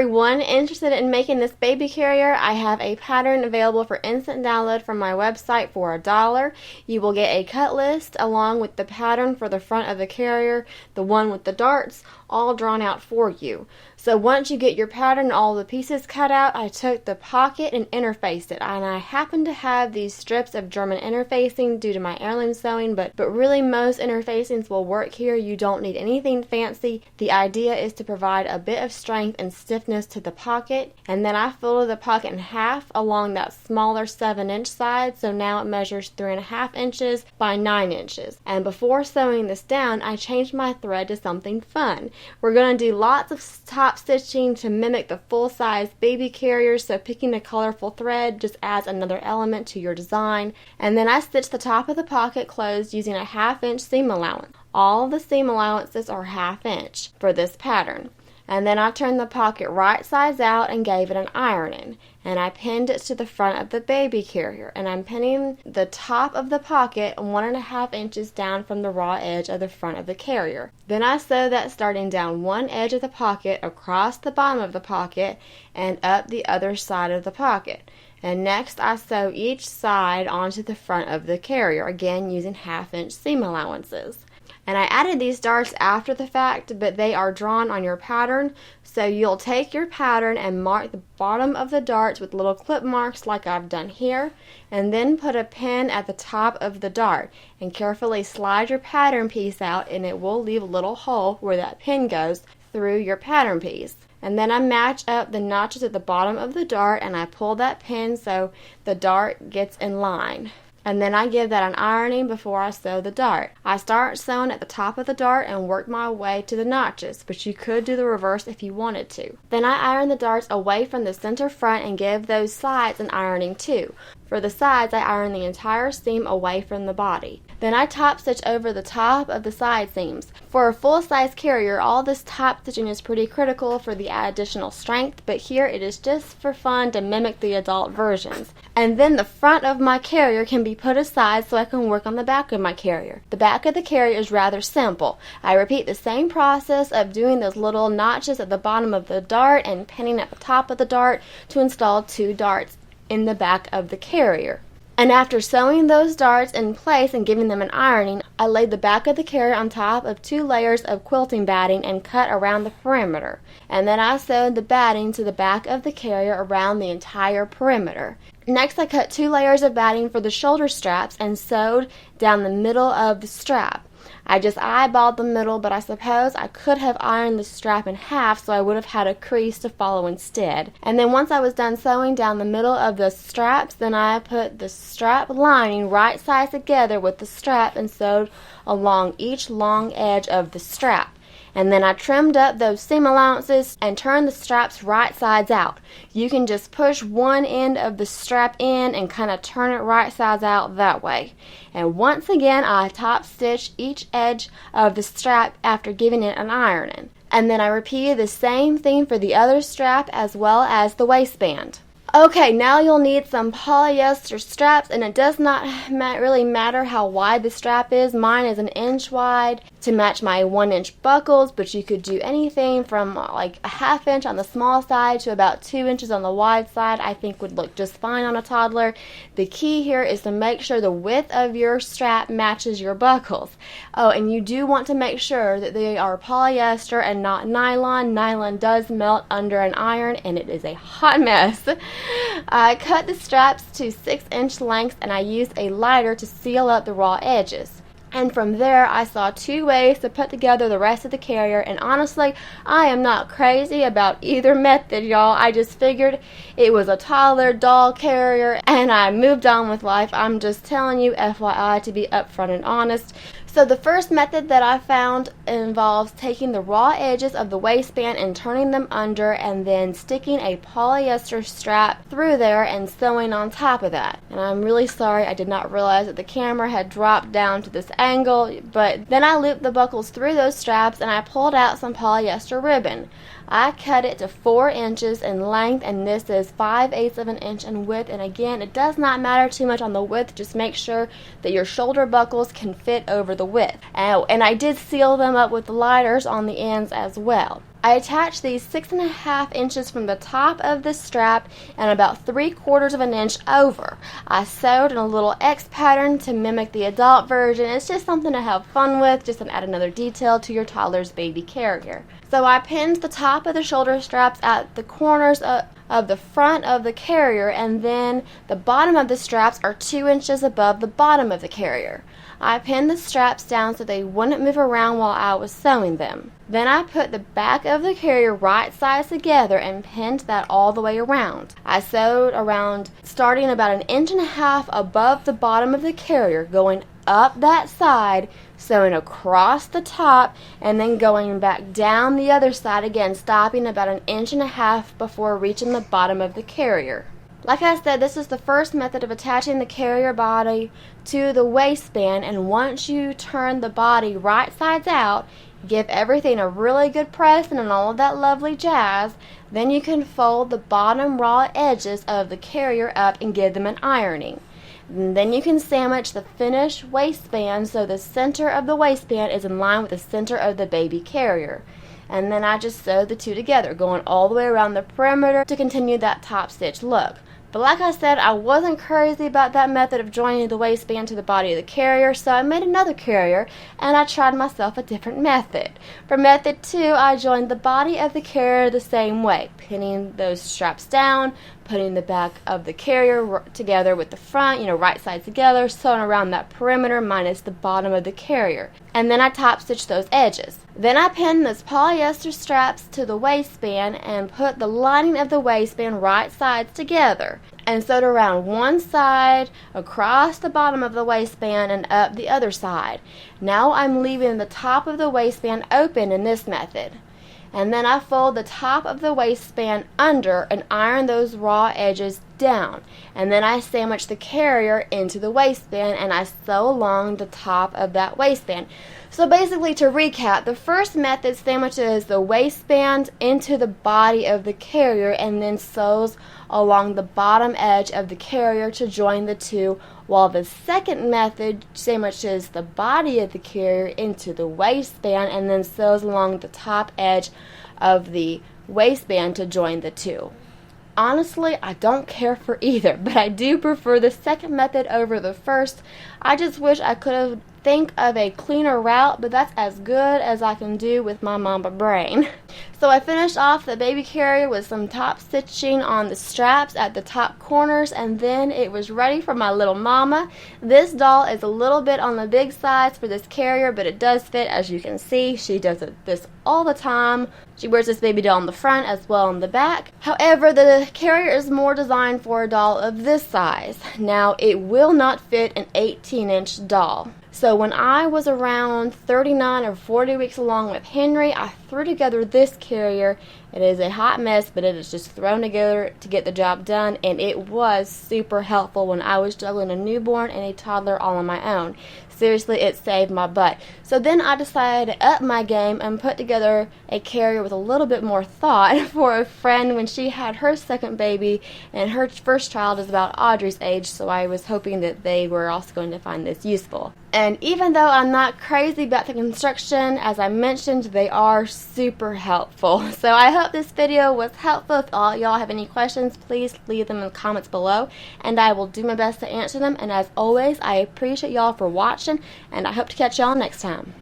everyone interested in making this baby carrier, I have a pattern available for instant download from my website for $1. You will get a cut list along with the pattern for the front of the carrier, the one with the darts, all drawn out for you. So once you get your pattern and all the pieces cut out, I took the pocket and interfaced it. And I happen to have these strips of German interfacing due to my heirloom sewing, but really most interfacings will work here. You don't need anything fancy. The idea is to provide a bit of strength and stiffness to the pocket. And then I folded the pocket in half along that smaller 7-inch side, so now it measures 3.5 inches by 9 inches. And before sewing this down, I changed my thread to something fun. We're going to do lots of top stitching to mimic the full-size baby carriers, so picking a colorful thread just adds another element to your design. And then I stitched the top of the pocket closed using a 1/2-inch seam allowance. All of the seam allowances are 1/2 inch for this pattern. And then I turned the pocket right sides out and gave it an ironing. And I pinned it to the front of the baby carrier. And I'm pinning the top of the pocket 1.5 inches down from the raw edge of the front of the carrier. Then I sew that starting down one edge of the pocket across the bottom of the pocket and up the other side of the pocket. And next I sew each side onto the front of the carrier, again using 1/2-inch seam allowances. And I added these darts after the fact, but they are drawn on your pattern, so you'll take your pattern and mark the bottom of the darts with little clip marks like I've done here, and then put a pin at the top of the dart and carefully slide your pattern piece out, and it will leave a little hole where that pin goes through your pattern piece. And then I match up the notches at the bottom of the dart and I pull that pin so the dart gets in line. And then I give that an ironing before I sew the dart. I start sewing at the top of the dart and work my way to the notches, but you could do the reverse if you wanted to. Then I iron the darts away from the center front and give those sides an ironing too. For the sides, I iron the entire seam away from the body. Then I top stitch over the top of the side seams. For a full-size carrier, all this top stitching is pretty critical for the additional strength, but here it is just for fun to mimic the adult versions. And then the front of my carrier can be put aside so I can work on the back of my carrier. The back of the carrier is rather simple. I repeat the same process of doing those little notches at the bottom of the dart and pinning at the top of the dart to install 2 darts in the back of the carrier. And after sewing those darts in place and giving them an ironing, I laid the back of the carrier on top of 2 layers of quilting batting and cut around the perimeter. And then I sewed the batting to the back of the carrier around the entire perimeter. Next, I cut 2 layers of batting for the shoulder straps and sewed down the middle of the strap. I just eyeballed the middle, but I suppose I could have ironed the strap in half so I would have had a crease to follow instead. And then once I was done sewing down the middle of the straps, then I put the strap lining right sides together with the strap and sewed along each long edge of the strap. And then I trimmed up those seam allowances and turned the straps right sides out. You can just push one end of the strap in and kind of turn it right sides out that way. And once again, I top stitched each edge of the strap after giving it an ironing. And then I repeated the same thing for the other strap as well as the waistband. Okay, now you'll need some polyester straps, and it does not really matter how wide the strap is. Mine is 1 inch wide to match my 1-inch buckles, but you could do anything from like a 1/2 inch on the small side to about 2 inches on the wide side. I think would look just fine on a toddler. The key here is to make sure the width of your strap matches your buckles. Oh, and you do want to make sure that they are polyester and not nylon. Nylon does melt under an iron, and it is a hot mess. I cut the straps to 6-inch lengths and I used a lighter to seal up the raw edges. And from there, I saw 2 ways to put together the rest of the carrier, and honestly, I am not crazy about either method, y'all. I just figured it was a toddler doll carrier, and I moved on with life. I'm just telling you, FYI, to be upfront and honest. So the first method that I found involves taking the raw edges of the waistband and turning them under and then sticking a polyester strap through there and sewing on top of that. And I'm really sorry I did not realize that the camera had dropped down to this angle, but then I looped the buckles through those straps and I pulled out some polyester ribbon. I cut it to 4 inches in length, and this is 5/8 of an inch in width. And again, it does not matter too much on the width. Just make sure that your shoulder buckles can fit over the width. And I did seal them up with the lighters on the ends as well. I attached these 6.5 inches from the top of the strap and about 3/4 of an inch over. I sewed in a little X pattern to mimic the adult version. It's just something to have fun with, just to add another detail to your toddler's baby carrier. So I pinned the top of the shoulder straps at the corners of the front of the carrier, and then the bottom of the straps are 2 inches above the bottom of the carrier. I pinned the straps down so they wouldn't move around while I was sewing them. Then I put the back of the carrier right sides together and pinned that all the way around. I sewed around starting about 1.5 inches above the bottom of the carrier, going up that side, sewing across the top, and then going back down the other side again, stopping about 1.5 inches before reaching the bottom of the carrier. Like I said, this is the first method of attaching the carrier body to the waistband, and once you turn the body right sides out, give everything a really good pressing and all of that lovely jazz, then you can fold the bottom raw edges of the carrier up and give them an ironing. And then you can sandwich the finished waistband so the center of the waistband is in line with the center of the baby carrier. And then I just sewed the two together, going all the way around the perimeter to continue that top stitch look. But like I said, I wasn't crazy about that method of joining the waistband to the body of the carrier, so I made another carrier and I tried myself a different method. For method 2, I joined the body of the carrier the same way, pinning those straps down, putting the back of the carrier together with the front, right sides together, sewing around that perimeter minus the bottom of the carrier. And then I top stitched those edges. Then I pinned those polyester straps to the waistband and put the lining of the waistband right sides together and sewed around one side, across the bottom of the waistband, and up the other side. Now I'm leaving the top of the waistband open in this method. And then I fold the top of the waistband under and iron those raw edges down. And then I sandwich the carrier into the waistband and I sew along the top of that waistband. So basically, to recap, the first method sandwiches the waistband into the body of the carrier and then sews along the bottom edge of the carrier to join the two, while the second method sandwiches the body of the carrier into the waistband and then sews along the top edge of the waistband to join the two. Honestly, I don't care for either, but I do prefer the second method over the first. I just wish I could have think of a cleaner route, but that's as good as I can do with my mama brain. So I finished off the baby carrier with some top stitching on the straps at the top corners, and then it was ready for my little mama. This doll is a little bit on the big size for this carrier, but it does fit, as you can see. She does this all the time. She wears this baby doll on the front as well on the back. However, the carrier is more designed for a doll of this size. Now, it will not fit an 18-inch doll. So when I was around 39 or 40 weeks along with Henry, I threw together this carrier. It is a hot mess, but it is just thrown together to get the job done, and it was super helpful when I was juggling a newborn and a toddler all on my own. Seriously, it saved my butt. So then I decided to up my game and put together a carrier with a little bit more thought for a friend when she had her second baby, and her first child is about Audrey's age, so I was hoping that they were also going to find this useful. And even though I'm not crazy about the construction, as I mentioned, they are super helpful. So I hope this video was helpful. If all y'all have any questions, please leave them in the comments below, and I will do my best to answer them. And as always, I appreciate y'all for watching, and I hope to catch y'all next time.